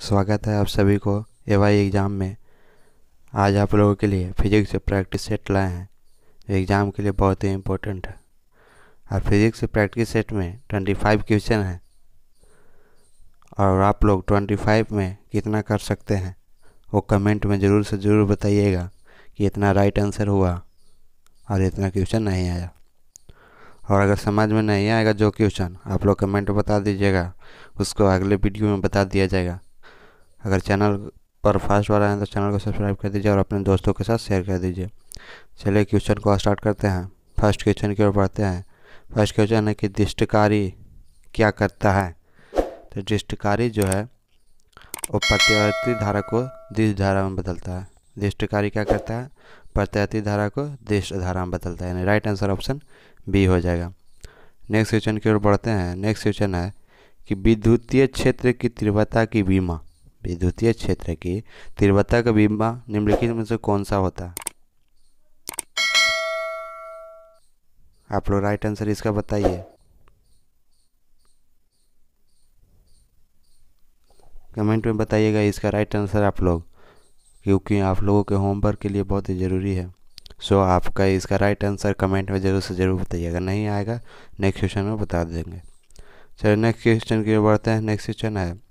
स्वागत है आप सभी को एवाई एग्ज़ाम में। आज आप लोगों के लिए फिजिक्स से प्रैक्टिस सेट लाए हैं जो एग्ज़ाम के लिए बहुत ही इम्पोर्टेंट है। और फिजिक्स से प्रैक्टिस सेट में 25 क्वेश्चन हैं और आप लोग 25 में कितना कर सकते हैं वो कमेंट में ज़रूर से ज़रूर बताइएगा कि इतना राइट आंसर हुआ और इतना क्वेश्चन नहीं आया। और अगर समझ में नहीं आएगा जो क्वेश्चन आप लोग कमेंट बता दीजिएगा, उसको अगले वीडियो में बता दिया जाएगा। अगर चैनल पर फर्स्ट बार आए तो चैनल को सब्सक्राइब कर दीजिए और अपने दोस्तों के साथ शेयर कर दीजिए। चलिए क्वेश्चन को स्टार्ट करते हैं। फर्स्ट क्वेश्चन की ओर बढ़ते हैं। फर्स्ट क्वेश्चन है कि दृष्टिकारी क्या करता है। तो दृष्टिकारी जो है वो प्रत्यावर्ती धारा को दिश धारा में बदलता है। दृष्टिकारी क्या करता है? प्रत्यावर्ती धारा को दिश धारा में बदलता है, यानी राइट आंसर ऑप्शन बी हो जाएगा। नेक्स्ट क्वेश्चन की ओर बढ़ते हैं। नेक्स्ट क्वेश्चन है कि विद्युतीय क्षेत्र की तीव्रता की विमा, विद्युतीय क्षेत्र की तीव्रता का विमा निम्नलिखित में से कौन सा होता है? आप लोग राइट आंसर इसका बताइए, कमेंट में बताइएगा इसका राइट आंसर आप लोग, क्योंकि आप लोगों के होमवर्क के लिए बहुत ही ज़रूरी है। सो आपका इसका राइट आंसर कमेंट में ज़रूर से ज़रूर बताइएगा, नहीं आएगा नेक्स्ट क्वेश्चन में बता देंगे। चलिए नेक्स्ट क्वेश्चन की ओर बढ़ते हैं। नेक्स्ट क्वेश्चन है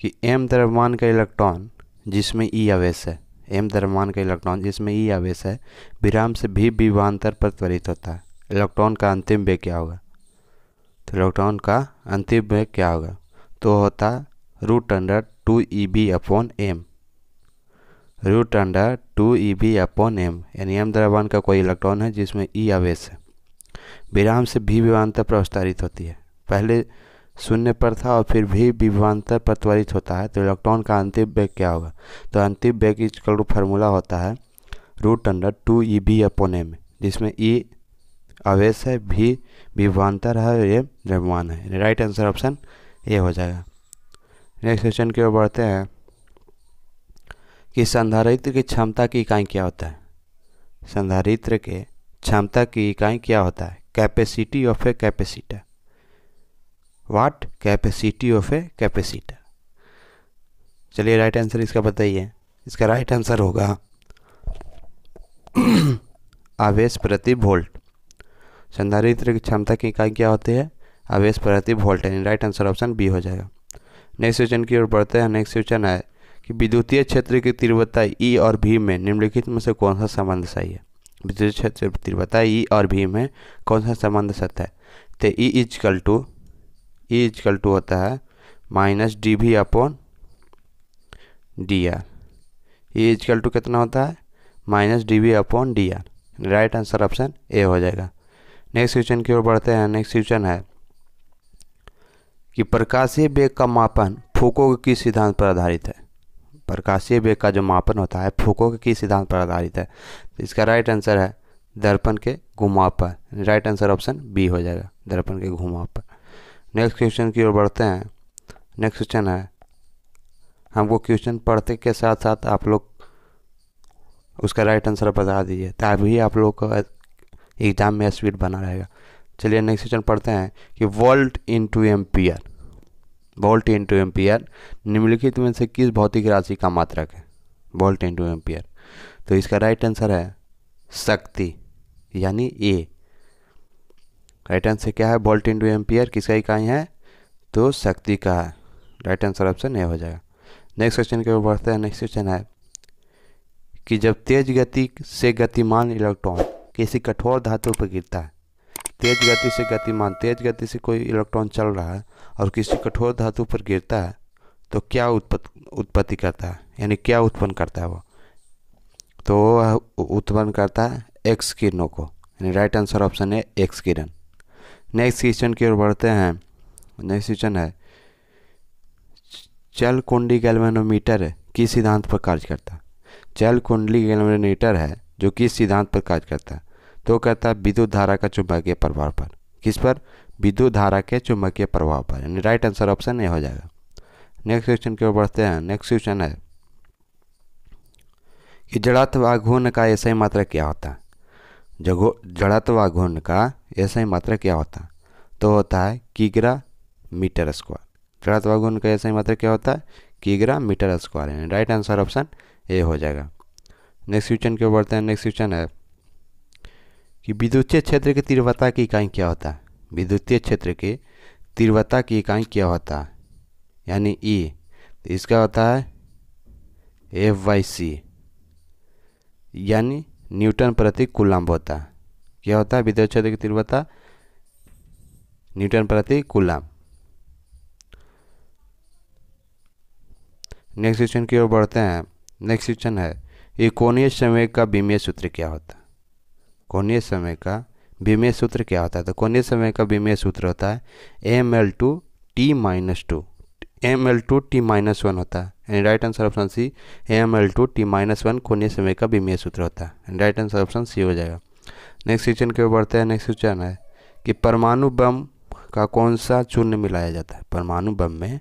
कि m द्रव्यमान का इलेक्ट्रॉन जिसमें E आवेश है, m द्रव्यमान का इलेक्ट्रॉन जिसमें E आवेश है विराम से भी विभवांतर पर त्वरित होता है। इलेक्ट्रॉन का अंतिम वेग क्या होगा? तो इलेक्ट्रॉन का अंतिम वेग क्या होगा? तो होता √2ev/m, √2ev/m, यानी m द्रव्यमान का कोई इलेक्ट्रॉन है जिसमें E आवेश है, विराम से भी विभवांतर पर अवस्तारित होती है। पहले शून्य पर था और फिर भी विभवांतर पर त्वरित होता है, तो इलेक्ट्रॉन का अंतिम वेग क्या होगा? तो अंतिम वेग इक्वल टू फार्मूला होता है √2ev/m, जिसमें E आवेश है, भी विभवांतर है और ये द्रव्यमान है। राइट आंसर ऑप्शन ए हो जाएगा। नेक्स्ट क्वेश्चन की ओर बढ़ते हैं कि संधारित्र की क्षमता की इकाई क्या होता है। संधारित्र के क्षमता की इकाई क्या होता है? Capacity of a capacitor. What? Capacity of a capacitor. चलिए राइट आंसर इसका बताइए। इसका राइट आंसर होगा आवेश प्रति वोल्ट। संधारित्र की क्षमता की इकाई क्या होती है? आवेश प्रति वोल्ट, यानी राइट आंसर ऑप्शन बी हो जाएगा। नेक्स्ट क्वेश्चन की ओर बढ़ते हैं। नेक्स्ट क्वेश्चन है कि विद्युतीय क्षेत्र की तीव्रता ई और भी में निम्नलिखित में से कौन सा संबंध सही है? विद्युतीय क्षेत्र की तीव्रता ई और भी में कौन सा संबंध सत्य है? तो ई इजकल टू होता है -dv/dr। ई इजकल टू कितना होता है? -dv/dr। Right answer option A हो जाएगा। नेक्स्ट क्वेश्चन की ओर बढ़ते हैं। नेक्स्ट क्वेश्चन है कि प्रकाशीय वेग का मापन फूको के किस सिद्धांत पर आधारित है? प्रकाशीय वेग का जो मापन होता है फूको के किस सिद्धांत पर आधारित है? तो इसका राइट आंसर है दर्पण के घुमाव पर। राइट आंसर ऑप्शन बी हो जाएगा, दर्पण के घुमाव पर। नेक्स्ट क्वेश्चन की ओर बढ़ते हैं। नेक्स्ट क्वेश्चन है, हमको क्वेश्चन पढ़ते के साथ साथ आप लोग उसका राइट आंसर बता दीजिए, तभी आप लोग को एग्जाम में स्पीड बना रहेगा। चलिए नेक्स्ट क्वेश्चन पढ़ते हैं कि volt into ampere, volt into ampere निम्नलिखित में से किस भौतिक राशि का मात्रक है? Volt into ampere. तो इसका राइट आंसर है शक्ति, यानी ए। राइट आंसर क्या है? वोल्ट इंटू एम्पियर किसका इकाई है? तो शक्ति का है। राइट आंसर ऑप्शन ए हो जाएगा। नेक्स्ट क्वेश्चन की ओर बढ़ते हैं। नेक्स्ट क्वेश्चन है कि जब तेज गति से गतिमान इलेक्ट्रॉन किसी कठोर धातु पर गिरता है, तेज गति से गतिमान, तेज गति से कोई इलेक्ट्रॉन चल रहा है और किसी कठोर धातु पर गिरता है, तो क्या उत्पत्ति करता है, यानी क्या उत्पन्न करता है वो? तो उत्पन्न करता है एक्स किरणों को, यानी राइट आंसर ऑप्शन है एक्स किरण। नेक्स्ट क्वेश्चन की ओर बढ़ते हैं। नेक्स्ट क्वेश्चन है जल कुंडली गैल्वेनोमीटर किस सिद्धांत पर कार्य करता है? जल कुंडली गैल्वेनोमीटर है जो किस सिद्धांत पर कार्य करता है? तो करता है विद्युत धारा का चुंबकीय प्रभाव पर। किस पर? विद्युत धारा के चुंबकीय प्रभाव पर, यानी राइट आंसर ऑप्शन ए हो जाएगा। नेक्स्ट क्वेश्चन की ओर बढ़ते हैं। नेक्स्ट क्वेश्चन है कि जड़त्व आघूर्ण का एसआई मात्रा क्या होता है? जड़त्व आघूर्ण का एसआई मात्रा क्या होता है? तो होता है किग्रा मीटर स्क्वायर। जड़त्व गुण का सही मात्रक क्या होता है? किग्रा मीटर स्क्वायर, यानी राइट आंसर ऑप्शन ए हो जाएगा। नेक्स्ट क्वेश्चन की ओर बढ़ते हैं। नेक्स्ट क्वेश्चन है कि विद्युतीय क्षेत्र की तीव्रता की इकाई क्या होता है? विद्युतीय क्षेत्र की तीव्रता की इकाई क्या होता है? यानी ई, तो इसका होता है F/c, यानी न्यूटन प्रति कूलम्ब होता है। क्या होता है विद्युत क्षेत्र की तीव्रता? न्यूटन प्रति कूलम्ब। नेक्स्ट क्वेश्चन की ओर बढ़ते हैं। नेक्स्ट क्वेश्चन है ये कोणीय संवेग का विमीय सूत्र क्या होता है? कोणीय संवेग का विमीय सूत्र क्या होता है? तो कोणीय संवेग का विमीय सूत्र होता है ml/t-2, ml/t-1 होता है, यानी राइट आंसर ऑप्शन सी, ml/t-1 कोणीय संवेग का विमीय सूत्र होता है, राइट आंसर ऑप्शन सी हो जाएगा। नेक्स्ट क्वेश्चन के ऊपर बढ़ते हैं। नेक्स्ट क्वेश्चन है कि परमाणु बम का कौन सा चूर्ण मिलाया जाता है? परमाणु बम में,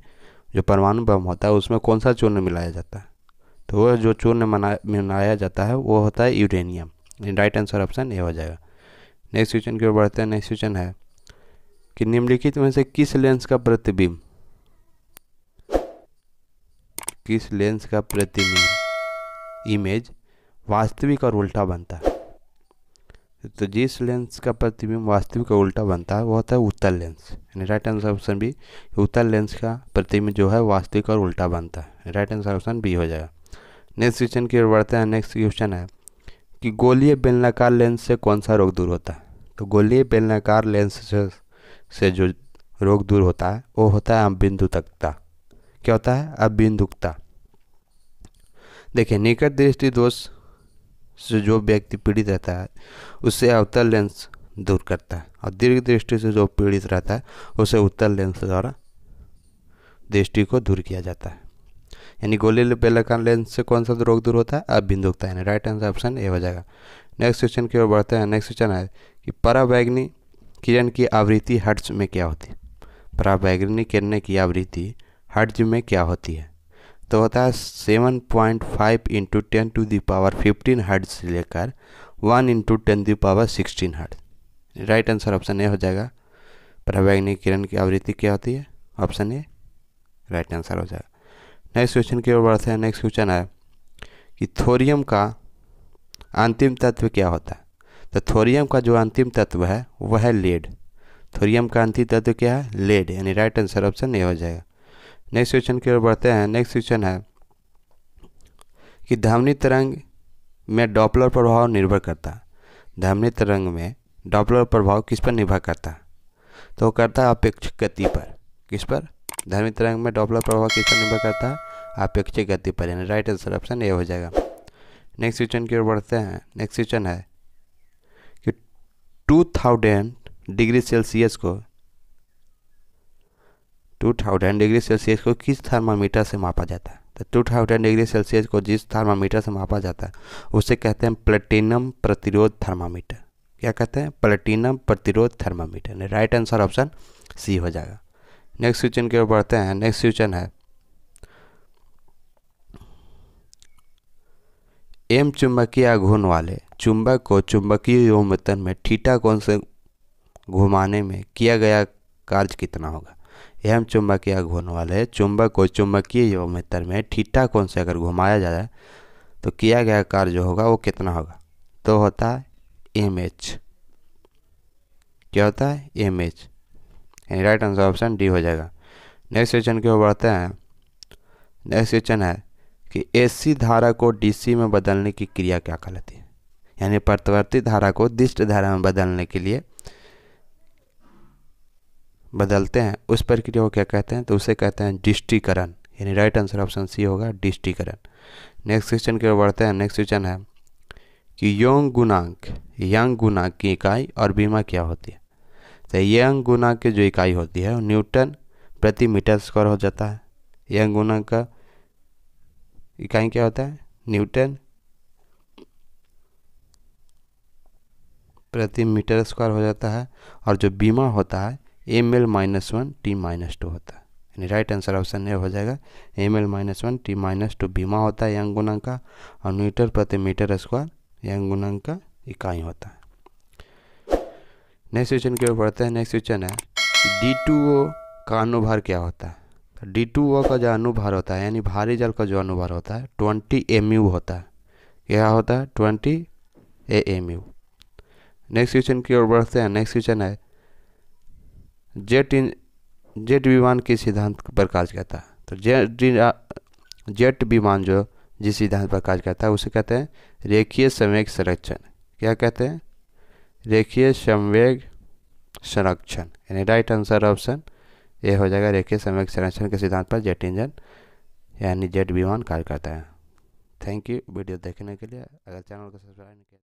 जो परमाणु बम होता है उसमें कौन सा चूर्ण मिलाया जाता है? तो वह जो चूर्ण मिलाया जाता है वो होता है uranium, right answer option A हो जाएगा। नेक्स्ट क्वेश्चन की ओर बढ़ते हैं। नेक्स्ट क्वेश्चन है कि निम्नलिखित में से किस लेंस का प्रतिबिंब इमेज वास्तविक और उल्टा बनता है? तो जिस लेंस का प्रतिबिंब वास्तविक और उल्टा बनता है वो होता है उत्तल लेंस, यानी राइट आंसर ऑप्शन बी, उत्तल लेंस का प्रतिबिंब जो है वास्तविक और उल्टा बनता है, राइट आंसर ऑप्शन बी हो जाएगा। नेक्स्ट क्वेश्चन की ओर बढ़ते हैं। नेक्स्ट क्वेश्चन है कि गोलीय बेलनाकार लेंस से कौन सा रोग दूर होता है? तो गोलीय बेलनाकार लेंस से जो रोग दूर होता है वो होता है अबिंदुकता। क्या होता है? अबिंदुकता। देखिए, निकट दृष्टि दोष से जो व्यक्ति पीड़ित रहता है उससे अवतल लेंस दूर करता है, और दीर्घ दृष्टि से जो पीड़ित रहता है उसे उत्तल लेंस द्वारा दृष्टि को दूर किया जाता है। यानी गोलीय बेलनाकार लेंस से कौन सा रोग दूर होता है? अबिंदुकता, यानी राइट आंसर ऑप्शन ए हो जाएगा। नेक्स्ट क्वेश्चन की ओर बढ़ते हैं। नेक्स्ट क्वेश्चन है कि पराबैंगनी किरण की आवृत्ति हर्ट्ज में क्या होती है? पराबैंगनी किरण की आवृत्ति हर्ट्ज में क्या होती है? तो होता है 7.5 × 10⁻15 हर्ट्ज से लेकर 1 × 10⁻16 hertz, right answer option A हो जाएगा। पराबैंगनी किरण की आवृत्ति क्या होती है? ऑप्शन ए राइट आंसर हो जाएगा। नेक्स्ट क्वेश्चन की ओर बढ़ते हैं। नेक्स्ट क्वेश्चन है कि थोरियम का अंतिम तत्व क्या होता है? तो थोरियम का जो अंतिम तत्व है वह है लेड। थोरियम का अंतिम तत्व क्या है? लेड, यानी राइट आंसर ऑप्शन ए हो जाएगा। नेक्स्ट क्वेश्चन की ओर बढ़ते हैं। नेक्स्ट क्वेश्चन है कि ध्वनि तरंग में डॉपलर प्रभाव निर्भर करता है। ध्वनि तरंग में डॉपलर प्रभाव किस पर निर्भर करता है? तो करता है अपेक्षित गति पर। किस पर? ध्वनि तरंग में डॉपलर प्रभाव किस पर निर्भर करता है? अपेक्षित गति पर, यानी राइट आंसर ऑप्शन ए हो जाएगा। नेक्स्ट क्वेश्चन की ओर बढ़ते हैं। नेक्स्ट क्वेश्चन है कि 2000 डिग्री सेल्सियस को 2000 डिग्री सेल्सियस को किस थर्मामीटर से मापा जाता है? तो 2000 डिग्री सेल्सियस को जिस थर्मामीटर से मापा जाता है उसे कहते हैं प्लेटिनम प्रतिरोध थर्मामीटर। क्या कहते हैं? प्लेटिनम प्रतिरोध thermometer, right answer option C हो जाएगा। नेक्स्ट क्वेश्चन की ओर बढ़ते हैं। नेक्स्ट क्वेश्चन है एम चुंबकीय आघूर्ण वाले चुंबक को चुंबकीय योमतन में थीटा कोण से घुमाने में किया गया कार्य कितना होगा? एम चुंबकीय आघूर्ण वाले चुंबक को चुंबकीय योमतन में थीटा कोण से अगर घुमाया जाए तो किया गया कार्य जो होगा वो कितना होगा? तो होता है mh। क्या होता है? mh, यानी राइट आंसर ऑप्शन डी हो जाएगा। नेक्स्ट क्वेश्चन की ओर बढ़ते हैं। नेक्स्ट क्वेश्चन है कि एसी धारा को डीसी में बदलने की क्रिया क्या कहलाती है? यानी प्रतिवर्ती धारा को दिष्ट धारा में बदलने के लिए बदलते हैं, उस प्रक्रिया को क्या कहते हैं? तो उसे कहते हैं डिष्टीकरण, यानी राइट आंसर ऑप्शन सी होगा, डिष्टीकरण। नेक्स्ट क्वेश्चन की ओर बढ़ते हैं। नेक्स्ट क्वेश्चन है कि यंग गुणांक की इकाई और बीमा क्या होती है? तो यंग गुणांक की जो इकाई होती है वो न्यूटन प्रति मीटर स्क्वायर हो जाता है। यंग गुणांक का इकाई क्या होता है? न्यूटन प्रति मीटर स्क्वायर हो जाता है, और जो बीमा होता है ml-1t-2 होता है, यानी राइट आंसर ऑप्शन ए हो जाएगा। ml-1t-2 बीमा होता है यंग गुणांक का, और न्यूटन प्रति मीटर स्क्वायर यंग गुणांक का इकाई होता है। नेक्स्ट क्वेश्चन की ओर बढ़ते हैं। नेक्स्ट क्वेश्चन है D2O का अनुभार क्या होता है? तो D2O का जो अनुभार होता है यानी भारी जल का जो अनुभार होता है 20 mu होता है। क्या होता है? 20 AMU। नेक्स्ट क्वेश्चन की ओर बढ़ते हैं। नेक्स्ट क्वेश्चन है जेट विमान किस सिद्धांत पर कार्य करता है? तो जेट विमान जो जिस सिद्धांत पर कार्य करता है उसे कहते हैं रेखीय संवेग संरक्षण। क्या कहते हैं? रेखीय संवेग संरक्षण। यानी राइट आंसर ऑप्शन ए हो जाएगा। रेखीय संवेग संरक्षण के सिद्धांत पर जेट इंजन यानी जेट विमान कार्य करता है। थैंक यू वीडियो देखने के लिए। अगर चैनल को सब्सक्राइब नहीं किया